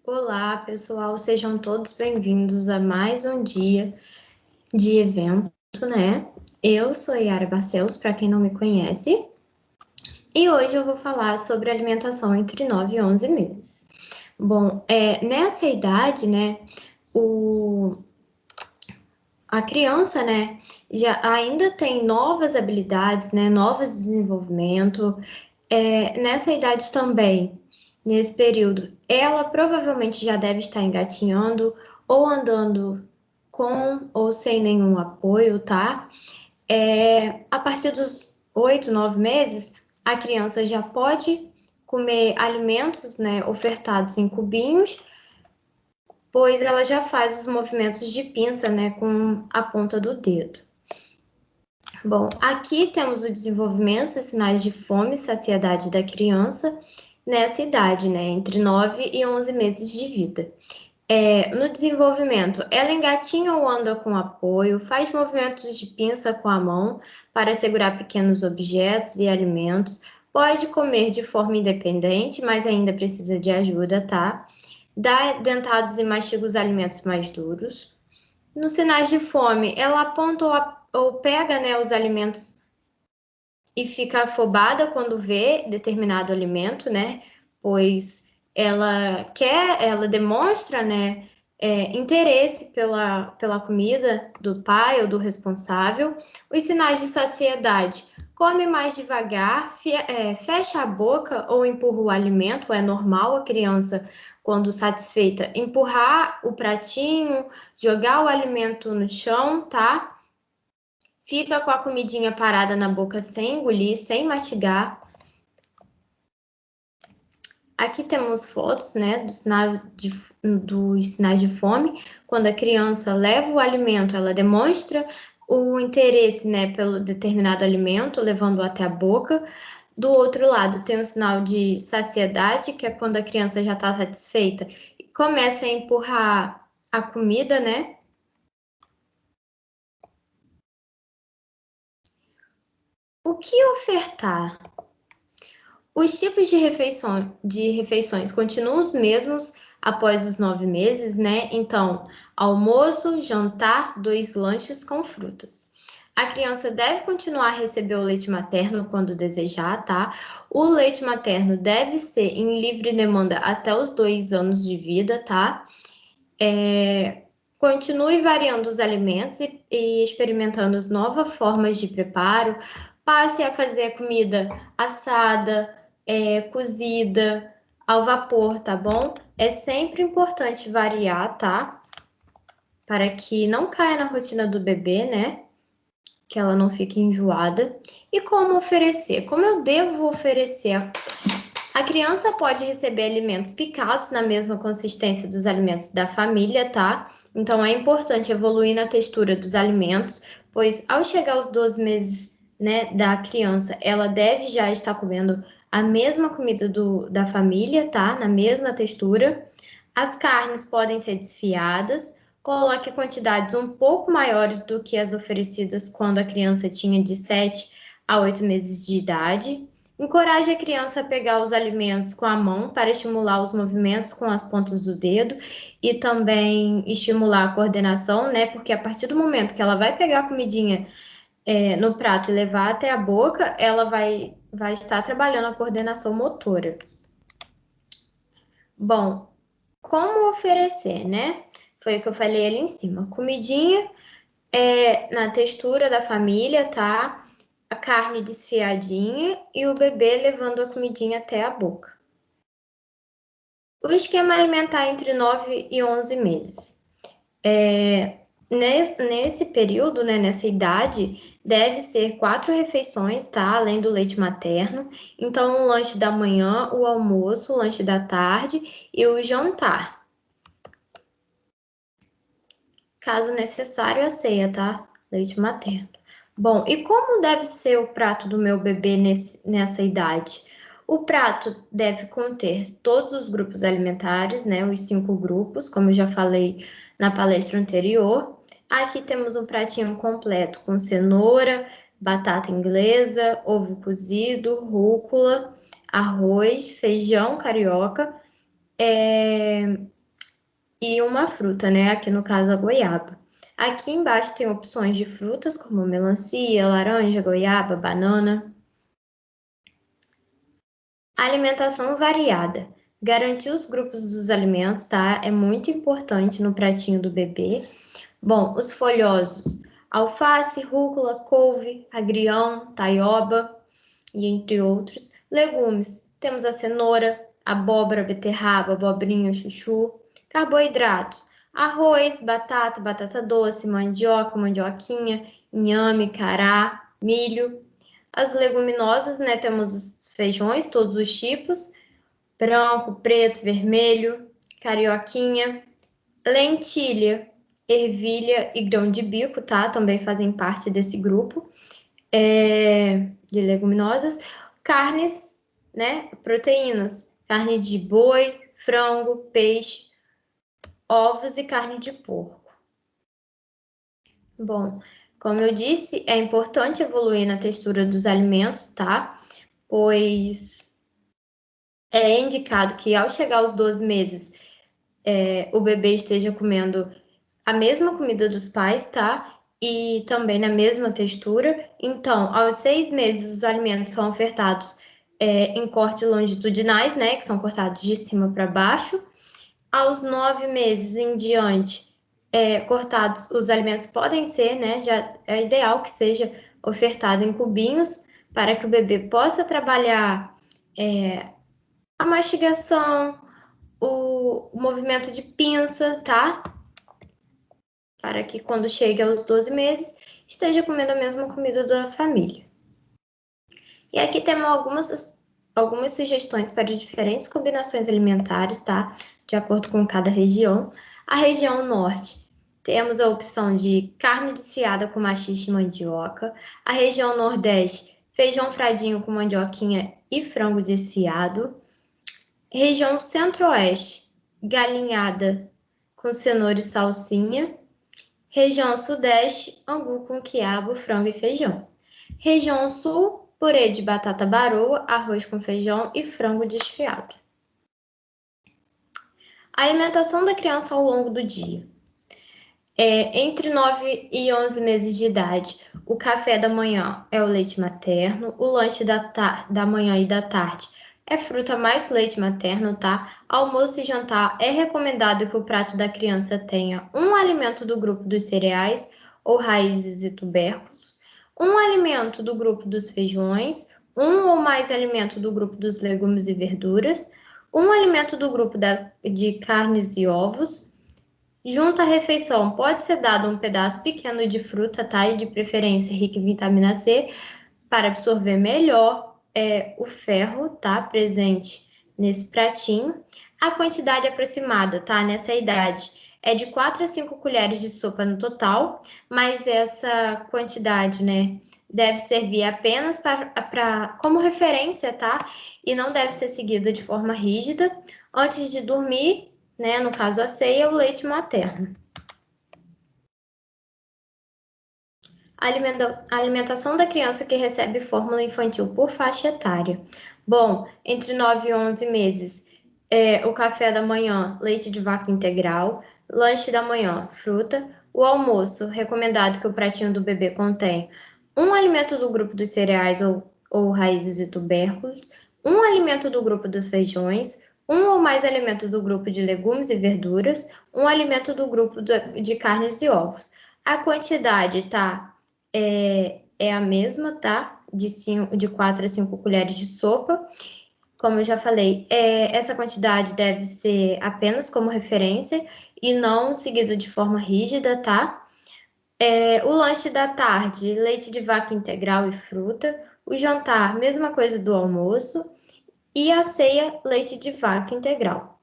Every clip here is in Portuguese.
Olá, pessoal, sejam todos bem-vindos a mais um dia de evento, né? Eu sou Yara Barcelos, para quem não me conhece, e hoje eu vou falar sobre alimentação entre 9 e 11 meses. Bom, nessa idade, né, a criança, né, já ainda tem novas habilidades, né, novos desenvolvimento. Nessa idade também, nesse período, ela provavelmente já deve estar engatinhando ou andando com ou sem nenhum apoio, tá? A partir dos 8, 9 meses, a criança já pode comer alimentos, né, ofertados em cubinhos, pois ela já faz os movimentos de pinça, né, com a ponta do dedo. Bom, aqui temos o desenvolvimento e sinais de fome e saciedade da criança nessa idade, né, entre 9 e 11 meses de vida. No desenvolvimento, ela engatinha ou anda com apoio, faz movimentos de pinça com a mão para segurar pequenos objetos e alimentos, pode comer de forma independente, mas ainda precisa de ajuda, tá? Dá dentados e mastiga os alimentos mais duros. Nos sinais de fome, ela aponta ou pega, né, os alimentos e fica afobada quando vê determinado alimento, né? Pois ela demonstra, né, interesse pela comida do pai ou do responsável. Os sinais de saciedade: come mais devagar, fecha a boca ou empurra o alimento. É normal a criança, quando satisfeita, empurrar o pratinho, jogar o alimento no chão, tá? Fica com a comidinha parada na boca sem engolir, sem mastigar. Aqui temos fotos, né, dos sinais de fome. Quando a criança leva o alimento, ela demonstra o interesse, né, pelo determinado alimento, levando-o até a boca. Do outro lado, tem o sinal de saciedade, que é quando a criança já está satisfeita e começa a empurrar a comida, né? O que ofertar? Os tipos de refeições continuam os mesmos após os 9 meses, né? Então, almoço, jantar, 2 lanches com frutas. A criança deve continuar a receber o leite materno quando desejar, tá? O leite materno deve ser em livre demanda até os 2 anos de vida, tá? Continue variando os alimentos e experimentando novas formas de preparo. Passe a fazer comida assada, cozida, ao vapor, tá bom? É sempre importante variar, tá? Para que não caia na rotina do bebê, né? Que ela não fique enjoada. E como oferecer? Como eu devo oferecer? A criança pode receber alimentos picados na mesma consistência dos alimentos da família, tá? Então é importante evoluir na textura dos alimentos, pois ao chegar aos 12 meses, né, da criança, ela deve já estar comendo a mesma comida da família, tá? Na mesma textura. As carnes podem ser desfiadas. Coloque quantidades um pouco maiores do que as oferecidas quando a criança tinha de 7 a 8 meses de idade. Encoraje a criança a pegar os alimentos com a mão para estimular os movimentos com as pontas do dedo e também estimular a coordenação, né? Porque a partir do momento que ela vai pegar a comidinha, no prato e levar até a boca, ela vai estar trabalhando a coordenação motora. Bom, como oferecer, né? Foi o que eu falei ali em cima. Comidinha na textura da família, tá? A carne desfiadinha e o bebê levando a comidinha até a boca. O esquema alimentar entre 9 e 11 meses. Nesse período, né, nessa idade, deve ser 4 refeições, tá? Além do leite materno. Então, o lanche da manhã, o almoço, o lanche da tarde e o jantar. Caso necessário, a ceia, tá? Leite materno. Bom, e como deve ser o prato do meu bebê nessa idade? O prato deve conter todos os grupos alimentares, né? Os 5 grupos, como eu já falei na palestra anterior. Aqui temos um pratinho completo com cenoura, batata inglesa, ovo cozido, rúcula, arroz, feijão carioca, e uma fruta, né? Aqui no caso a goiaba. Aqui embaixo tem opções de frutas como melancia, laranja, goiaba, banana. Alimentação variada. Garantir os grupos dos alimentos, tá? É muito importante no pratinho do bebê. Bom, os folhosos: alface, rúcula, couve, agrião, taioba e entre outros. Legumes: temos a cenoura, abóbora, beterraba, abobrinha, chuchu. Carboidratos: arroz, batata, batata doce, mandioca, mandioquinha, inhame, cará, milho. As leguminosas, né? Temos os feijões, todos os tipos: branco, preto, vermelho, carioquinha, lentilha, ervilha e grão de bico, tá? Também fazem parte desse grupo de leguminosas. Carnes, né? Proteínas: carne de boi, frango, peixe, ovos e carne de porco. Bom, como eu disse, é importante evoluir na textura dos alimentos, tá? Pois é indicado que ao chegar aos 12 meses, o bebê esteja comendo a mesma comida dos pais, tá? E também na mesma textura. Então, aos 6 meses, os alimentos são ofertados em cortes longitudinais, né? Que são cortados de cima para baixo. Aos 9 meses em diante, cortados, os alimentos podem ser, né? Já é ideal que seja ofertado em cubinhos para que o bebê possa trabalhar a mastigação, o movimento de pinça, tá? Para que quando chegue aos 12 meses, esteja comendo a mesma comida da família. E aqui temos algumas sugestões para diferentes combinações alimentares, tá? De acordo com cada região. A região norte, temos a opção de carne desfiada com maxixe e mandioca. A região nordeste, feijão fradinho com mandioquinha e frango desfiado. Região centro-oeste, galinhada com cenoura e salsinha. Região sudeste, angu com quiabo, frango e feijão. Região sul, purê de batata baroa, arroz com feijão e frango desfiado. A alimentação da criança ao longo do dia. Entre 9 e 11 meses de idade, o café da manhã é o leite materno, o lanche da manhã e da tarde é fruta mais leite materno, tá? Almoço e jantar é recomendado que o prato da criança tenha um alimento do grupo dos cereais ou raízes e tubérculos, um alimento do grupo dos feijões, um ou mais alimento do grupo dos legumes e verduras, um alimento do grupo de carnes e ovos. Junto à refeição, pode ser dado um pedaço pequeno de fruta, tá? E de preferência rica em vitamina C, para absorver melhor o ferro, tá? Presente nesse pratinho. A quantidade aproximada, tá? Nessa idade é de 4 a 5 colheres de sopa no total, mas essa quantidade, né? Deve servir apenas como referência, tá? E não deve ser seguida de forma rígida. Antes de dormir, né? No caso, a ceia, o leite materno. A alimentação da criança que recebe fórmula infantil por faixa etária. Bom, entre 9 e 11 meses, o café da manhã, leite de vaca integral, lanche da manhã, fruta, o almoço, recomendado que o pratinho do bebê contém um alimento do grupo dos cereais ou raízes e tubérculos, um alimento do grupo dos feijões, um ou mais alimentos do grupo de legumes e verduras, um alimento do grupo de carnes e ovos. A quantidade, tá? É a mesma, tá? De 4 a 5 colheres de sopa. Como eu já falei, essa quantidade deve ser apenas como referência e não seguida de forma rígida, tá? O lanche da tarde, leite de vaca integral e fruta. O jantar, mesma coisa do almoço. E a ceia, leite de vaca integral.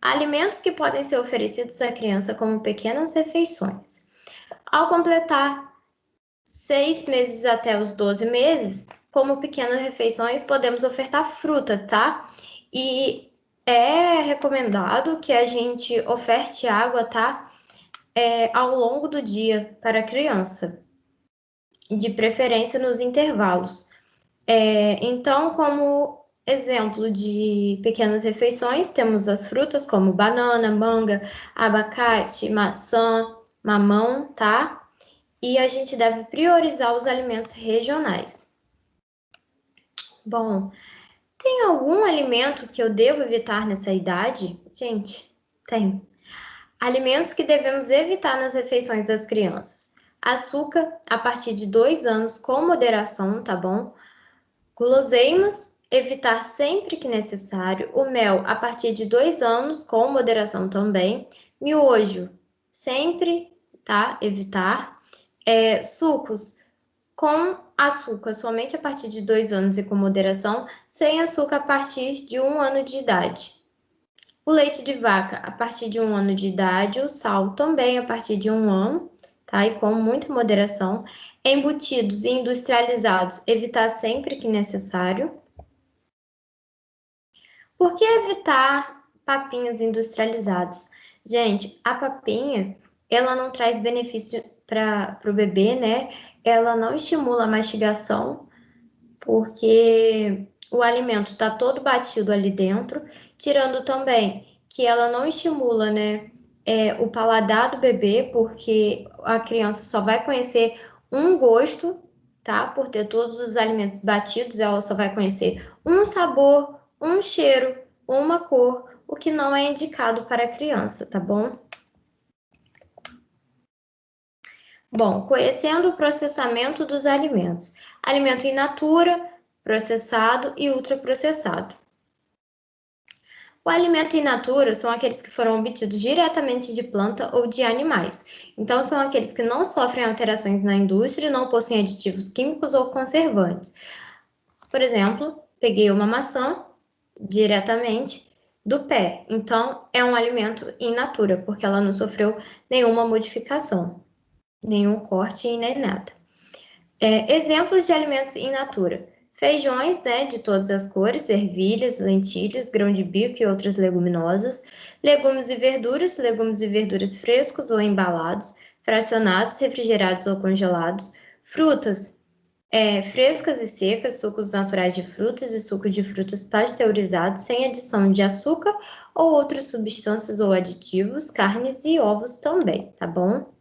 Alimentos que podem ser oferecidos à criança como pequenas refeições. Ao completar 6 meses até os 12 meses, como pequenas refeições, podemos ofertar frutas, tá? E é recomendado que a gente oferte água, tá? Ao longo do dia para a criança, de preferência nos intervalos. Então, como exemplo de pequenas refeições, temos as frutas como banana, manga, abacate, maçã, mamão, tá? E a gente deve priorizar os alimentos regionais. Bom, tem algum alimento que eu devo evitar nessa idade? Gente, tem. Alimentos que devemos evitar nas refeições das crianças. Açúcar a partir de 2 anos com moderação, tá bom? Guloseimas, evitar sempre que necessário. O mel a partir de 2 anos com moderação também. Miojo, sempre, tá? Evitar. Sucos com açúcar somente a partir de 2 anos e com moderação. Sem açúcar a partir de 1 ano de idade. O leite de vaca a partir de 1 ano de idade, o sal também a partir de 1 ano, tá? E com muita moderação. Embutidos e industrializados, evitar sempre que necessário. Por que evitar papinhas industrializadas? Gente, a papinha, ela não traz benefício para o bebê, né? Ela não estimula a mastigação, porque o alimento está todo batido ali dentro, tirando também que ela não estimula, né, o paladar do bebê, porque a criança só vai conhecer um gosto, tá? Por ter todos os alimentos batidos, ela só vai conhecer um sabor, um cheiro, uma cor, o que não é indicado para a criança, tá bom? Bom, conhecendo o processamento dos alimentos. Alimento in natura, processado e ultraprocessado. O alimento in natura são aqueles que foram obtidos diretamente de planta ou de animais. Então, são aqueles que não sofrem alterações na indústria, não possuem aditivos químicos ou conservantes. Por exemplo, peguei uma maçã diretamente do pé. Então, é um alimento in natura, porque ela não sofreu nenhuma modificação, nenhum corte e nem nada. Exemplos de alimentos in natura. Feijões, né, de todas as cores, ervilhas, lentilhas, grão de bico e outras leguminosas. Legumes e verduras frescos ou embalados, fracionados, refrigerados ou congelados. Frutas, frescas e secas, sucos naturais de frutas e sucos de frutas pasteurizados, sem adição de açúcar ou outras substâncias ou aditivos, carnes e ovos também, tá bom?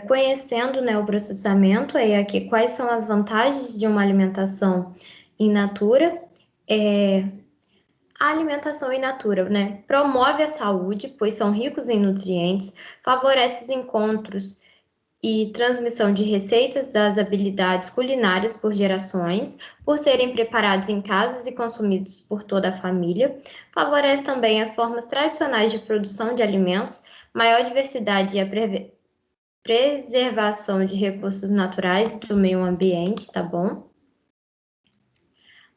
Conhecendo, né, o processamento, aí aqui quais são as vantagens de uma alimentação in natura. A alimentação in natura, né, promove a saúde, pois são ricos em nutrientes, favorece os encontros e transmissão de receitas das habilidades culinárias por gerações, por serem preparados em casas e consumidos por toda a família, favorece também as formas tradicionais de produção de alimentos, maior diversidade e a preservação de recursos naturais e do meio ambiente, tá bom?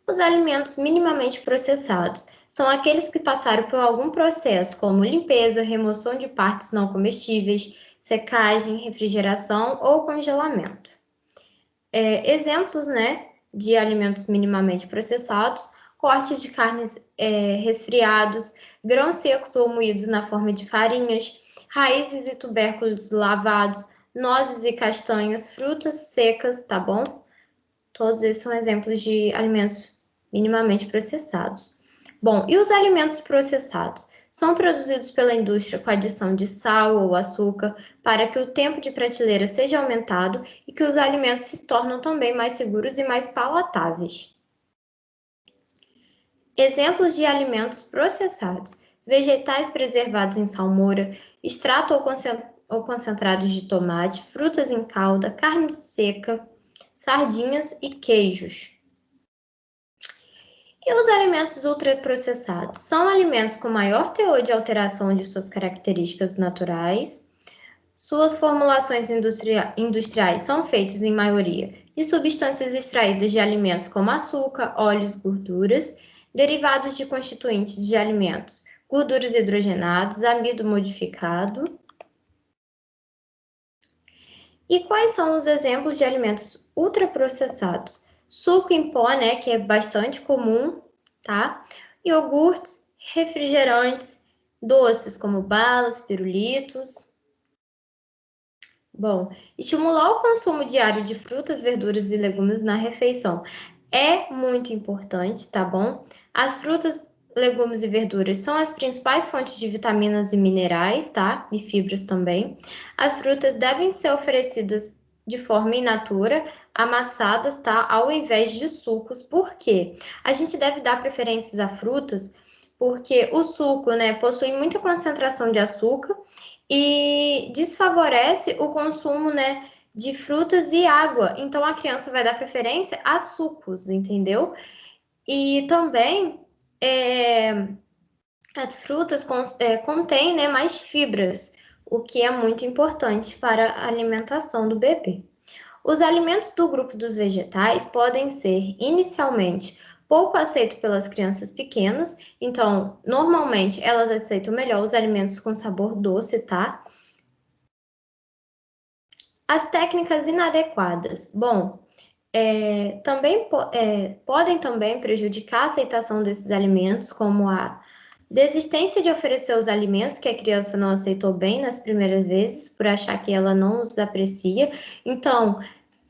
Os alimentos minimamente processados são aqueles que passaram por algum processo, como limpeza, remoção de partes não comestíveis, secagem, refrigeração ou congelamento. Exemplos, né, de alimentos minimamente processados: cortes de carnes resfriados, grãos secos ou moídos na forma de farinhas, raízes e tubérculos lavados, nozes e castanhas, frutas secas, tá bom? Todos esses são exemplos de alimentos minimamente processados. Bom, e os alimentos processados? São produzidos pela indústria com adição de sal ou açúcar para que o tempo de prateleira seja aumentado e que os alimentos se tornam também mais seguros e mais palatáveis. Exemplos de alimentos processados: vegetais preservados em salmoura, extrato ou concentrados de tomate, frutas em calda, carne seca, sardinhas e queijos. E os alimentos ultraprocessados? São alimentos com maior teor de alteração de suas características naturais. Suas formulações industriais são feitas, em maioria, de substâncias extraídas de alimentos como açúcar, óleos, gorduras, derivados de constituintes de alimentos, gorduras hidrogenadas, amido modificado. E quais são os exemplos de alimentos ultraprocessados? Suco em pó, né, que é bastante comum, tá? Iogurtes, refrigerantes, doces como balas, pirulitos. Bom, estimular o consumo diário de frutas, verduras e legumes na refeição. é muito importante, tá bom? As frutas, legumes e verduras são as principais fontes de vitaminas e minerais, tá? E fibras também. As frutas devem ser oferecidas de forma in natura, amassadas, tá? Ao invés de sucos. Por quê? A gente deve dar preferências a frutas porque o suco, né, possui muita concentração de açúcar e desfavorece o consumo, né, de frutas e água. Então a criança vai dar preferência a sucos, entendeu? E também as frutas contêm, né, mais fibras, o que é muito importante para a alimentação do bebê. Os alimentos do grupo dos vegetais podem ser inicialmente pouco aceitos pelas crianças pequenas, então normalmente elas aceitam melhor os alimentos com sabor doce, tá? As técnicas inadequadas. Bom, podem também prejudicar a aceitação desses alimentos, como a desistência de oferecer os alimentos que a criança não aceitou bem nas primeiras vezes, por achar que ela não os aprecia. Então,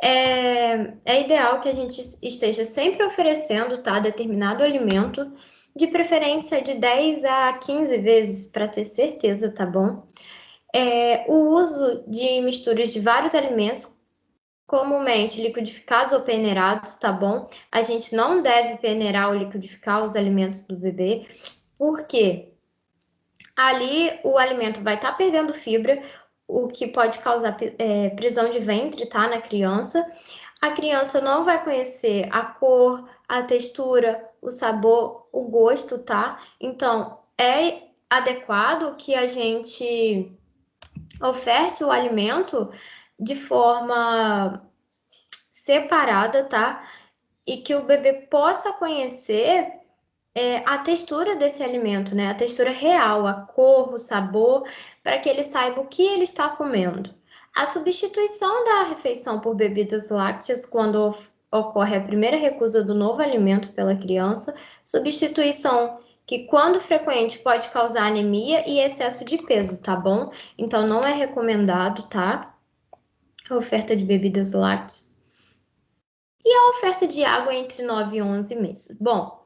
é ideal que a gente esteja sempre oferecendo, tá, determinado alimento, de preferência de 10 a 15 vezes, para ter certeza, tá bom? O uso de misturas de vários alimentos, comumente liquidificados ou peneirados, tá bom? A gente não deve peneirar ou liquidificar os alimentos do bebê, porque ali o alimento vai estar perdendo fibra, o que pode causar prisão de ventre, tá, na criança. A criança não vai conhecer a cor, a textura, o sabor, o gosto, tá? Então, é adequado que a gente oferte o alimento de forma separada, tá? E que o bebê possa conhecer a textura desse alimento, né? A textura real, a cor, o sabor, para que ele saiba o que ele está comendo. A substituição da refeição por bebidas lácteas quando ocorre a primeira recusa do novo alimento pela criança, substituição que, quando frequente, pode causar anemia e excesso de peso, tá bom? Então, não é recomendado, tá? A oferta de bebidas lácteas. E a oferta de água entre 9 e 11 meses? Bom,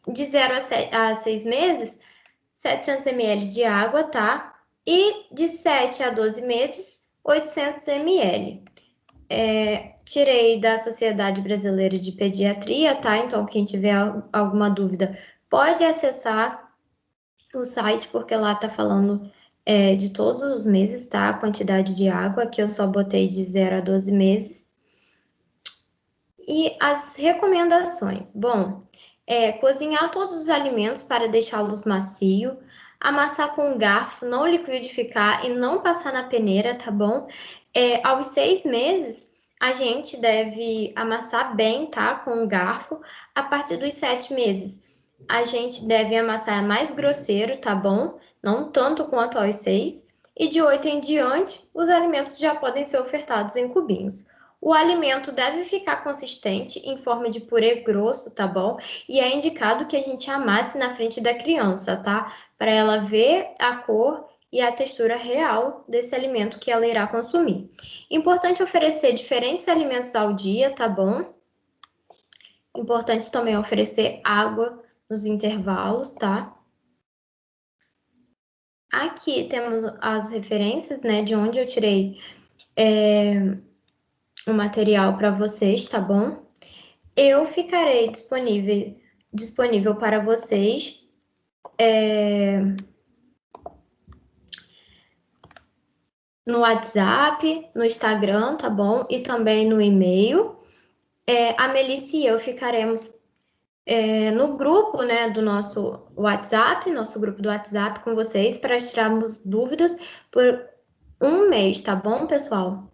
de 0 a 6 meses, 700 ml de água, tá? E de 7 a 12 meses, 800 ml. Tirei da Sociedade Brasileira de Pediatria, tá? Então, quem tiver alguma dúvida, pode acessar o site, porque lá tá falando de todos os meses, tá? A quantidade de água, que eu só botei de 0 a 12 meses. E as recomendações. Bom, cozinhar todos os alimentos para deixá-los macio, amassar com um garfo, não liquidificar e não passar na peneira, tá bom? Aos 6 meses, a gente deve amassar bem, tá? Com o garfo. A partir dos 7 meses, a gente deve amassar mais grosseiro, tá bom? Não tanto quanto aos 6. E de 8 em diante, os alimentos já podem ser ofertados em cubinhos. O alimento deve ficar consistente em forma de purê grosso, tá bom? E é indicado que a gente amasse na frente da criança, tá? Para ela ver a cor e a textura real desse alimento que ela irá consumir. Importante oferecer diferentes alimentos ao dia, tá bom? Importante também oferecer água nos intervalos, tá? Aqui temos as referências, né, de onde eu tirei o material para vocês, tá bom? Eu ficarei disponível para vocês no WhatsApp, no Instagram, tá bom? E também no e-mail. A Melissa e eu ficaremos no grupo, né, do nosso WhatsApp, nosso grupo do WhatsApp com vocês, para tirarmos dúvidas por um mês, tá bom, pessoal?